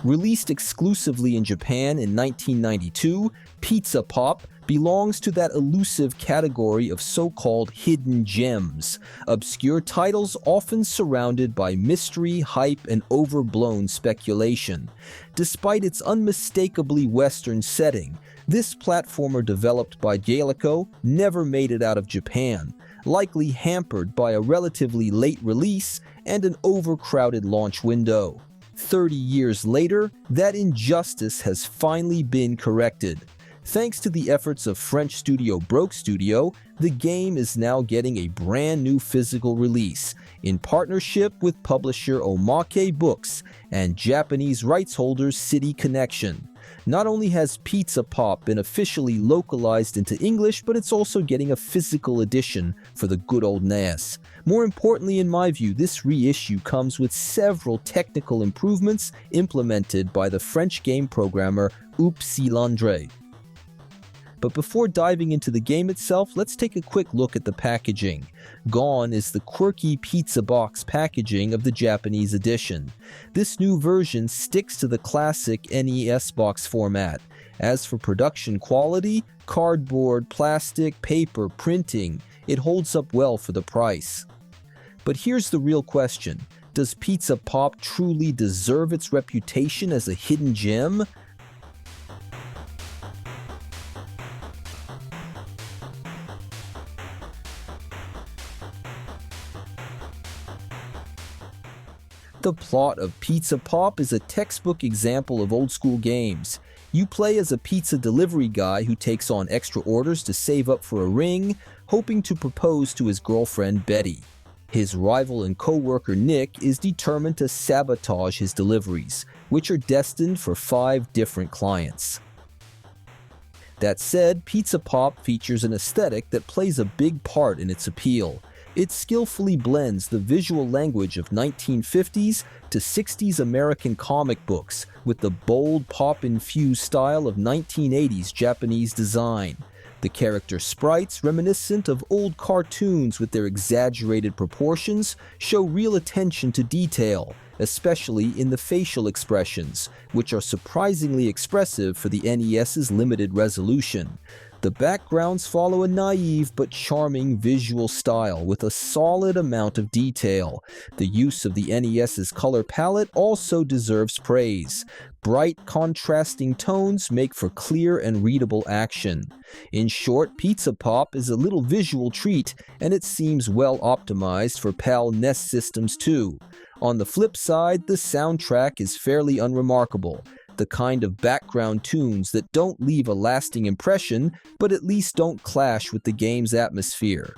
Released exclusively in Japan in 1992, Pizza Pop belongs to that elusive category of so-called hidden gems, obscure titles often surrounded by mystery, hype, and overblown speculation. Despite its unmistakably Western setting, this platformer developed by Jaleco never made it out of Japan, likely hampered by a relatively late release and an overcrowded launch window. 30 years later, that injustice has finally been corrected. Thanks to the efforts of French studio Broke Studio, the game is now getting a brand new physical release, in partnership with publisher Omake Books and Japanese rights holder City Connection. Not only has Pizza Pop been officially localized into English, but it's also getting a physical edition for the good old NES. More importantly, in my view, this reissue comes with several technical improvements implemented by the French game programmer Upsilandre. But before diving into the game itself, let's take a quick look at the packaging. Gone is the quirky pizza box packaging of the Japanese edition. This new version sticks to the classic NES box format. As for production quality, cardboard, plastic, paper, printing, it holds up well for the price. But here's the real question. Does Pizza Pop truly deserve its reputation as a hidden gem? The plot of Pizza Pop is a textbook example of old-school games. You play as a pizza delivery guy who takes on extra orders to save up for a ring, hoping to propose to his girlfriend Betty. His rival and co-worker Nick is determined to sabotage his deliveries, which are destined for 5 different clients. That said, Pizza Pop features an aesthetic that plays a big part in its appeal. It skillfully blends the visual language of 1950s to 60s American comic books with the bold, pop-infused style of 1980s Japanese design. The character sprites, reminiscent of old cartoons with their exaggerated proportions, show real attention to detail, especially in the facial expressions, which are surprisingly expressive for the NES's limited resolution. The backgrounds follow a naive but charming visual style with a solid amount of detail. The use of the NES's color palette also deserves praise. Bright, contrasting tones make for clear and readable action. In short, Pizza Pop is a little visual treat, and it seems well optimized for PAL NES systems too. On the flip side, the soundtrack is fairly unremarkable. The kind of background tunes that don't leave a lasting impression, but at least don't clash with the game's atmosphere.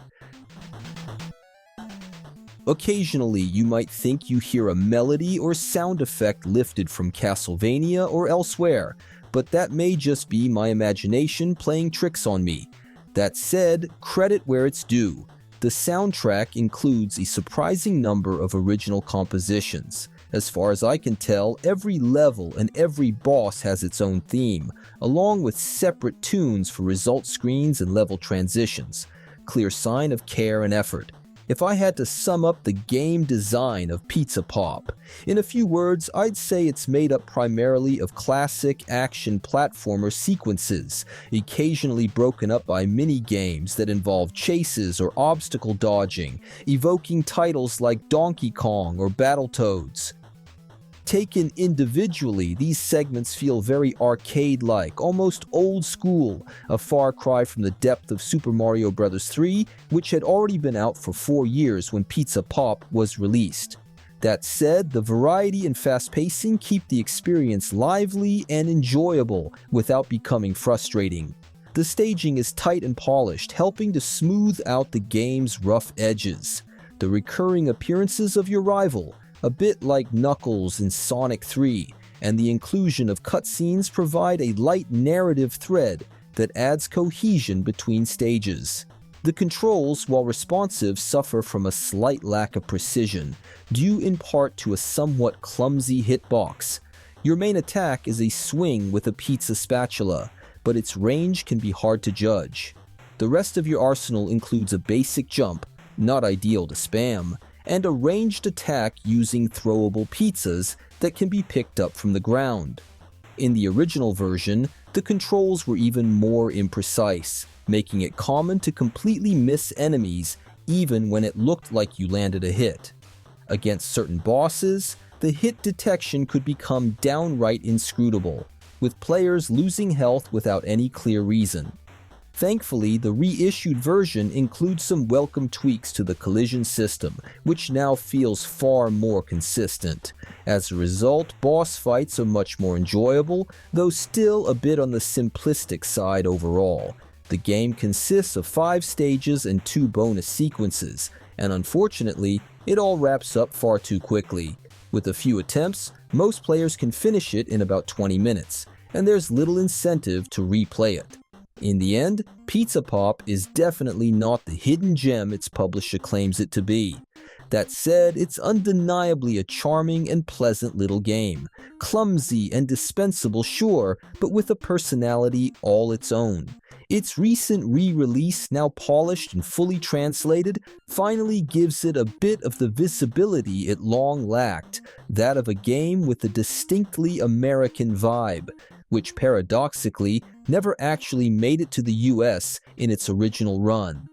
Occasionally, you might think you hear a melody or sound effect lifted from Castlevania or elsewhere, but that may just be my imagination playing tricks on me. That said, credit where it's due. The soundtrack includes a surprising number of original compositions. As far as I can tell, every level and every boss has its own theme, along with separate tunes for result screens and level transitions. Clear sign of care and effort. If I had to sum up the game design of Pizza Pop, in a few words, I'd say it's made up primarily of classic action platformer sequences, occasionally broken up by mini-games that involve chases or obstacle dodging, evoking titles like Donkey Kong or Battletoads. Taken individually, these segments feel very arcade-like, almost old-school, a far cry from the depth of Super Mario Bros. 3, which had already been out for 4 years when Pizza Pop was released. That said, the variety and fast pacing keep the experience lively and enjoyable without becoming frustrating. The staging is tight and polished, helping to smooth out the game's rough edges. The recurring appearances of your rival, a bit like Knuckles in Sonic 3, and the inclusion of cutscenes provide a light narrative thread that adds cohesion between stages. The controls, while responsive, suffer from a slight lack of precision, due in part to a somewhat clumsy hitbox. Your main attack is a swing with a pizza spatula, but its range can be hard to judge. The rest of your arsenal includes a basic jump, not ideal to spam, and a ranged attack using throwable pizzas that can be picked up from the ground. In the original version, the controls were even more imprecise, making it common to completely miss enemies even when it looked like you landed a hit. Against certain bosses, the hit detection could become downright inscrutable, with players losing health without any clear reason. Thankfully, the reissued version includes some welcome tweaks to the collision system, which now feels far more consistent. As a result, boss fights are much more enjoyable, though still a bit on the simplistic side overall. The game consists of 5 stages and 2 bonus sequences, and unfortunately, it all wraps up far too quickly. With a few attempts, most players can finish it in about 20 minutes, and there's little incentive to replay it. In the end, Pizza Pop is definitely not the hidden gem its publisher claims it to be. That said, it's undeniably a charming and pleasant little game. Clumsy and dispensable, sure, but with a personality all its own. Its recent re-release, now polished and fully translated, finally gives it a bit of the visibility it long lacked, that of a game with a distinctly American vibe, which paradoxically never actually made it to the US in its original run.